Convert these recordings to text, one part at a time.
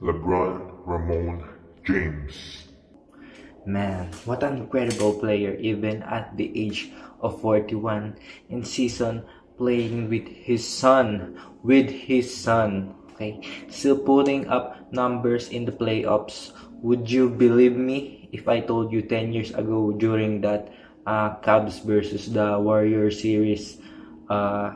LeBron Ramon James. Man, what an incredible player even at the age of 41 in season playing with his son, okay? Still putting up numbers in the playoffs. Would you believe me if I told you 10 years ago during that Cubs versus the Warriors series, uh,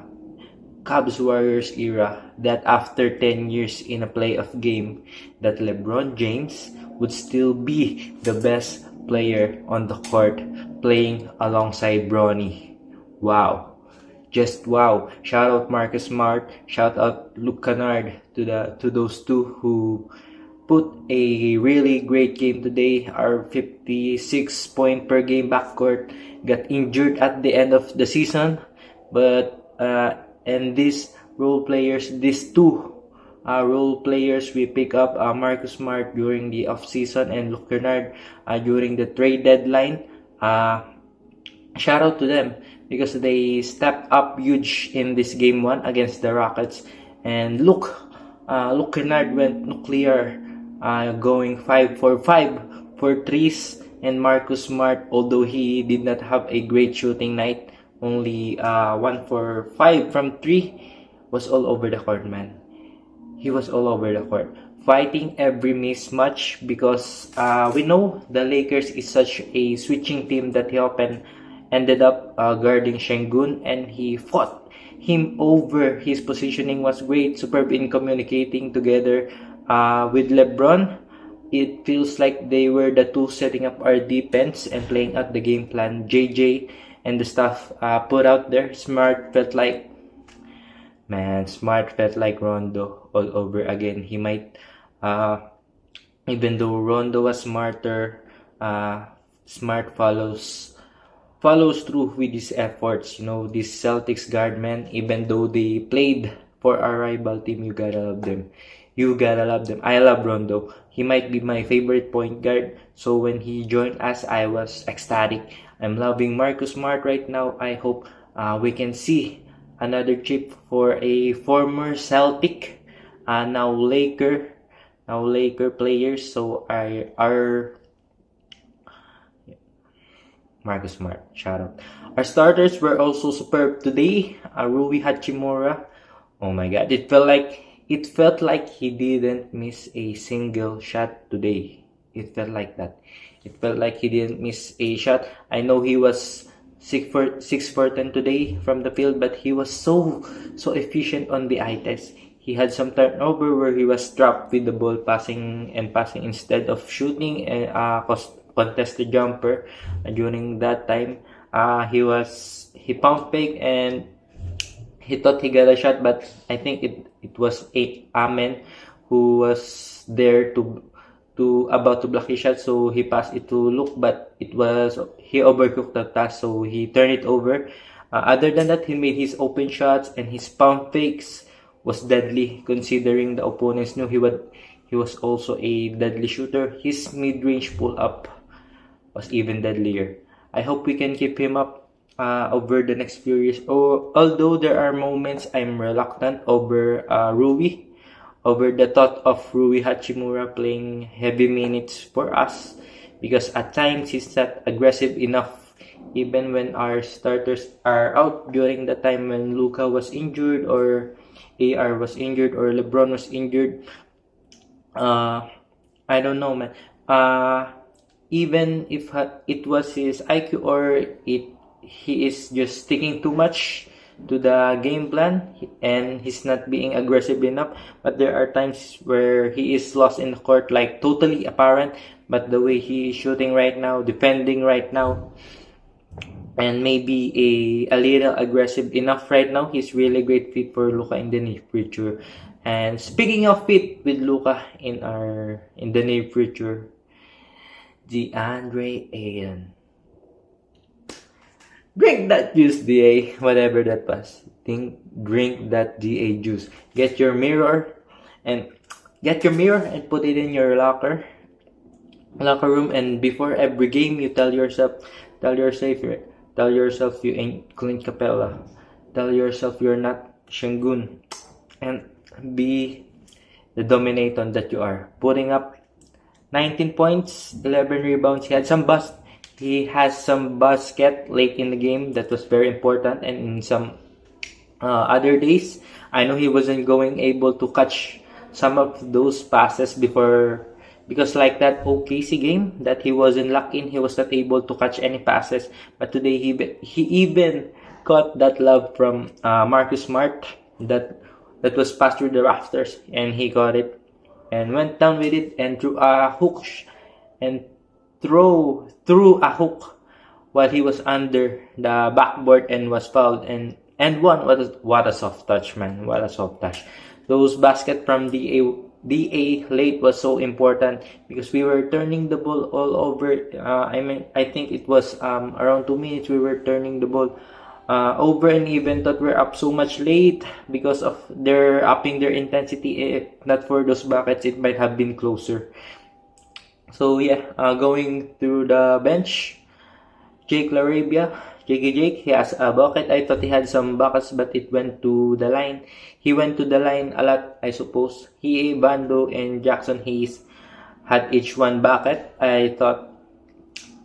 Cubs Warriors era, that after 10 years in a playoff game that LeBron James would still be the best player on the court playing alongside Bronny. Wow. Just wow. Shout out Marcus Smart, shout out Luke Kennard to those two who put a really great game today. Our 56 point per game backcourt got injured at the end of the season, but and these two role players we pick up, Marcus Smart during the off season and Luke Kennard during the trade deadline. Shout out to them because they stepped up huge in this game one against the Rockets. And Luke Kennard went nuclear, going 5 for 5 for threes. And Marcus Smart, although he did not have a great shooting night, only 1 for 5 from 3, was all over the court, man. He was all over the court, fighting every mismatch because we know the Lakers is such a switching team that he often ended up guarding Şengün, and he fought him over. His positioning was great, superb in communicating together with LeBron. It feels like they were the two setting up our defense and playing out the game plan. JJ and the stuff put out there. Smart felt like Rondo all over again. He might, even though Rondo was smarter, Smart follows through with his efforts. You know, these Celtics guard, man, even though they played for our rival team, you gotta love them. I love Rondo. He might be my favorite point guard. So when he joined us, I was ecstatic. I'm loving Marcus Smart right now. I hope we can see another chip for a former Celtic, now Laker players. So our Marcus Smart, shout out. Our starters were also superb today. Rui Hachimura, oh my god, it felt like he didn't miss a single shot today. It felt like that. It felt like he didn't miss a shot. I know he was 6 for 10 today from the field, but he was so efficient on the eye test. He had some turnover where he was trapped with the ball, passing instead of shooting and contested jumper. During that time, he pump fake and he thought he got a shot, but I think it was Amen who was there to about to block his shot, so he passed it to Luke, but he overcooked the task, so he turned it over. Other than that, he made his open shots, and his pump fakes was deadly considering the opponents knew he was also a deadly shooter. His mid-range pull-up was even deadlier. I hope we can keep him up over the next few years. Although there are moments I'm reluctant over the thought of Rui Hachimura playing heavy minutes for us, because at times he's not aggressive enough even when our starters are out. During the time when Luka was injured or AR was injured or LeBron was injured, I don't know, man. Even if it was his IQ or he is just sticking too much to the game plan and he's not being aggressive enough, but there are times where he is lost in the court, like totally apparent. But the way he is shooting right now, defending right now, and maybe a little aggressive enough right now, he's really great fit for Luka in the near future. And speaking of fit with Luka in the near future, DeAndre Ayton. Drink that juice, DA. Whatever that was. Drink that DA juice. Get your mirror and put it in your locker room, and before every game you tell yourself you ain't Clint Capella. Tell yourself you're not Şengün, and be the dominator that you are. Putting up 19 points, 11 rebounds. He has some basket late in the game that was very important, and in some other days, I know he wasn't going able to catch some of those passes before, because like that OKC game that he wasn't lucky in, he was not able to catch any passes. But today he even caught that love from Marcus Smart that was passed through the rafters, and he got it and went down with it and threw a hook and threw a hook while he was under the backboard and was fouled and won. What a soft touch, man. What a soft touch. Those basket from DA late was so important because we were turning the ball all over. I think it was around 2 minutes we were turning the ball over, and even thought we're up so much late because of their upping their intensity. If not for those buckets, it might have been closer. So yeah, going through the bench, Jake Jake, he has a bucket. I thought he had some buckets, but it went to the line. He went to the line a lot, I suppose. Bando, and Jackson Hayes had each one bucket. I thought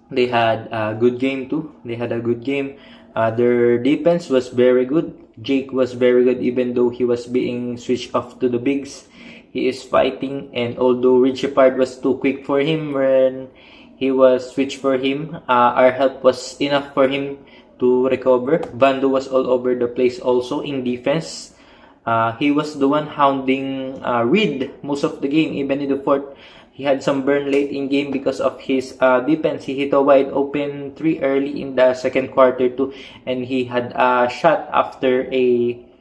they had a good game too. They had a good game. Their defense was very good. Jake was very good, even though he was being switched off to the bigs. He is fighting, and although Richie Pard was too quick for him when he was switched for him, our help was enough for him to recover. Bando was all over the place also in defense. He was the one hounding Reed most of the game, even in the fourth. He had some burn late in game because of his defense. He hit a wide open 3 early in the second quarter too, and he had a shot after a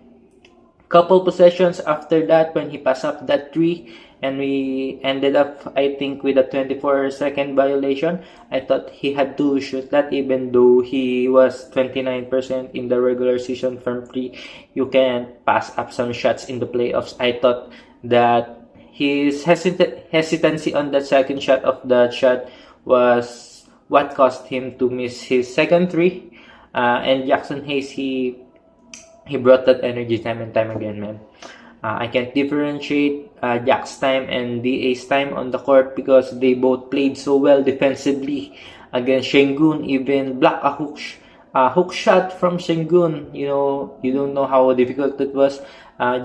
couple possessions after that when he passed up that 3, and we ended up, I think, with a 24-second violation. I thought he had to shoot that, even though he was 29% in the regular season from 3. You can pass up some shots in the playoffs. I thought that his hesitancy on that second shot of that shot was what caused him to miss his second 3. And Jackson Hayes, he brought that energy time and time again, man. I can't differentiate Jack's time and DA's time on the court because they both played so well defensively against Sengun. Even blocked a hook shot from Sengun. You don't know how difficult it was.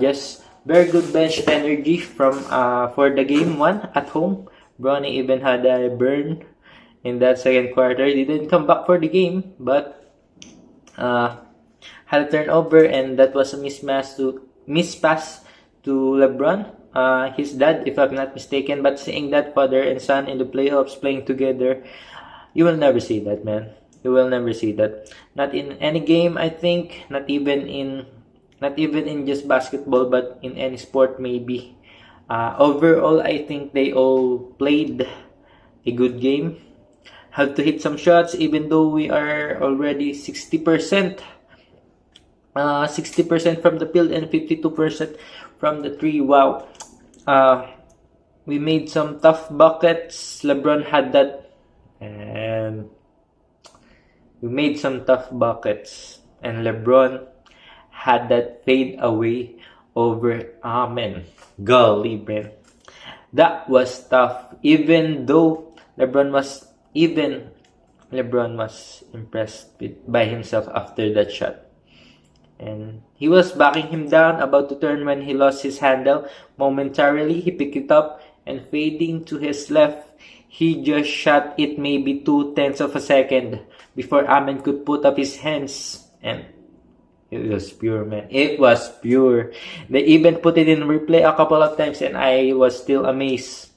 Just very good bench energy from for the game 1 at home. Bronny even had a burn in that second quarter. He didn't come back for the game, but had a turnover, and that was a mispass to LeBron, his dad, if I'm not mistaken. But seeing that father and son in the playoffs playing together, you will never see that, man. You will never see that. Not in any game, I think. Not even in just basketball, but in any sport maybe. Overall, I think they all played a good game. Had to hit some shots, even though we are already 60%. 60% from the field and 52% from the 3. Wow. We made some tough buckets. LeBron had that. And we made some tough buckets. And LeBron had that fade away over Amen. Golly, man. That was tough. Even though LeBron was impressed by himself after that shot. And he was backing him down, about to turn when he lost his handle. Momentarily, he picked it up and fading to his left, he just shot it maybe 0.2 of a second before Amen could put up his hands. And it was pure, man. It was pure. They even put it in replay a couple of times, and I was still amazed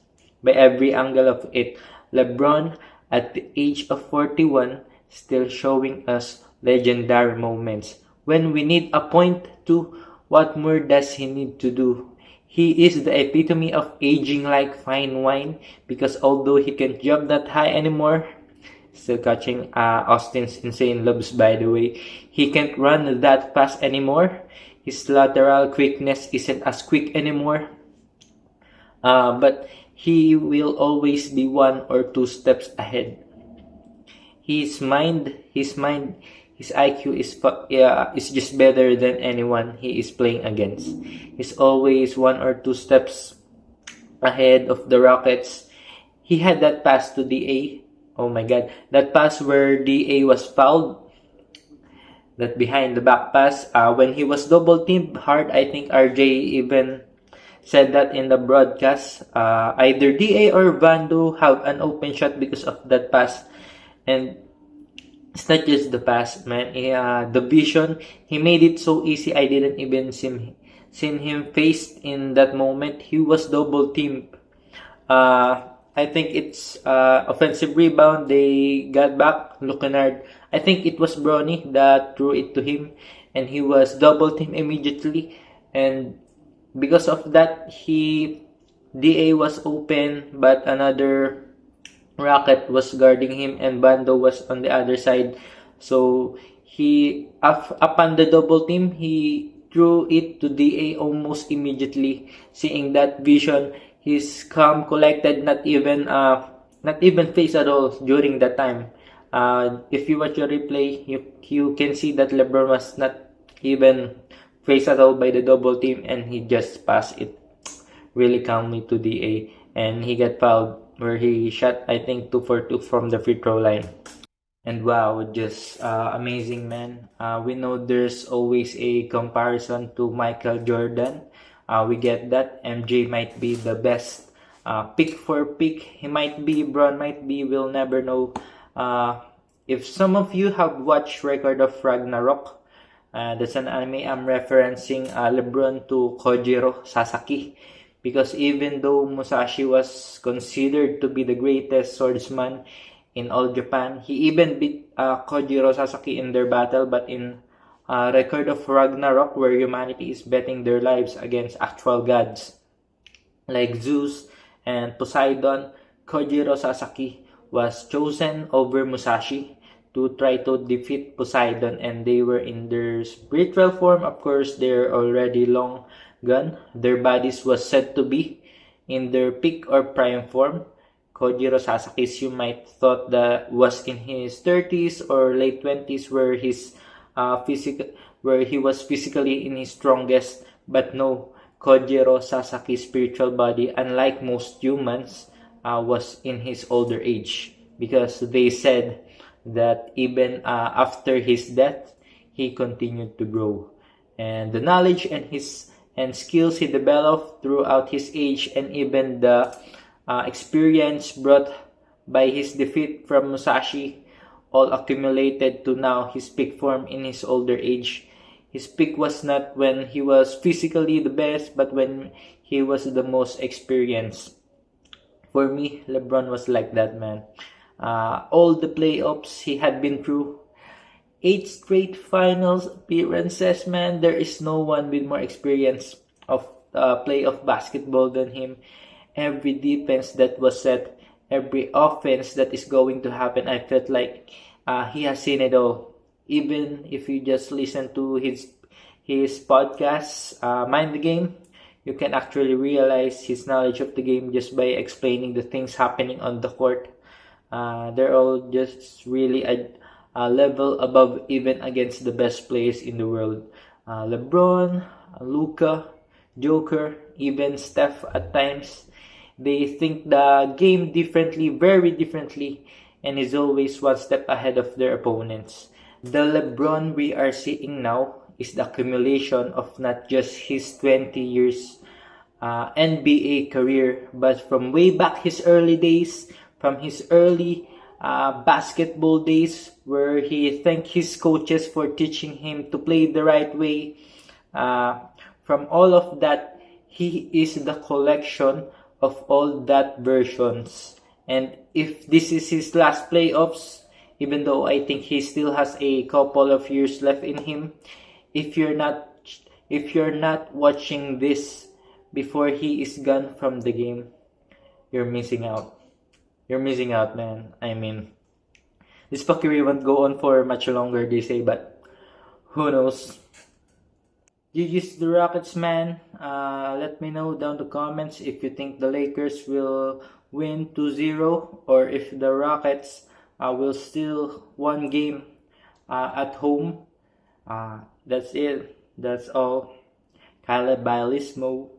by every angle of it. LeBron, at the age of 41, still showing us legendary moments. When we need a point to, what more does he need to do? He is the epitome of aging like fine wine, because although he can't jump that high anymore, still catching Austin's insane lobs, by the way, he can't run that fast anymore. His lateral quickness isn't as quick anymore. But he will always be 1 or 2 steps ahead. His IQ is just better than anyone he is playing against. He's always 1 or 2 steps ahead of the Rockets. He had that pass to DA. Oh my God. That pass where DA was fouled. That behind the back pass. When he was double teamed hard, I think RJ even said that in the broadcast. Either DA or Vando have an open shot because of that pass. And it's not just the pass, man. The vision, he made it so easy. I didn't even seen him faced in that moment. He was double teamed. I think it's offensive rebound. They got back. Lucanard. I think it was Bronny that threw it to him, and he was double teamed immediately. And because of that, DA was open, but another Rocket was guarding him, and Bando was on the other side. So he upon the double team, he threw it to DA almost immediately. Seeing that vision, he's calm, collected, not even face at all during that time. If you watch your replay, you can see that LeBron was not even faced at all by the double team, and he just passed it really calmly to DA, and he got fouled where he shot, I think, 2 for 2 from the free throw line. And wow, just amazing, man. We know there's always a comparison to Michael Jordan. We get that. MJ might be the best pick for pick. He might be, Bron might be, we'll never know. If some of you have watched Record of Ragnarok, that's an anime I'm referencing LeBron to Kojiro Sasaki. Because even though Musashi was considered to be the greatest swordsman in all Japan, he even beat Kojiro Sasaki in their battle. But in Record of Ragnarok, where humanity is betting their lives against actual gods like Zeus and Poseidon, Kojiro Sasaki was chosen over Musashi to try to defeat Poseidon, and they were in their spiritual form. Of course, they're already long gone. Their bodies was said to be in their peak or prime form. Kojiro Sasaki's, you might thought that was in his 30s or late 20s, where where he was physically in his strongest. But no, Kojiro Sasaki's spiritual body, unlike most humans, was in his older age, because they said that even after his death, he continued to grow, and the knowledge and skills he developed throughout his age, and even the experience brought by his defeat from Musashi, all accumulated to now his peak form in his older age. His peak was not when he was physically the best, but when he was the most experienced. For me, LeBron was like that, man. All the playoffs he had been through, 8 straight finals appearances, man. There is no one with more experience of playoff basketball than him. Every defense that was set, every offense that is going to happen, I felt like he has seen it all. Even if you just listen to his podcasts, Mind the Game, you can actually realize his knowledge of the game just by explaining the things happening on the court. They're all just really a level above, even against the best players in the world. LeBron, Luka, Joker, even Steph at times. They think the game differently, very differently, and is always one step ahead of their opponents. The LeBron we are seeing now is the accumulation of not just his 20 years NBA career, but from way back his early days, from his early basketball days, where he thanked his coaches for teaching him to play the right way. From all of that, he is the collection of all that versions. And if this is his last playoffs, even though I think he still has a couple of years left in him, if you're not watching this before he is gone from the game, you're missing out. You're missing out, man. I mean, this fuckery won't go on for much longer, they say, but who knows? GG's the Rockets, man. Let me know down the comments if you think the Lakers will win 2-0, or if the Rockets will steal one game at home. That's it. That's all. Caleb Bailismo.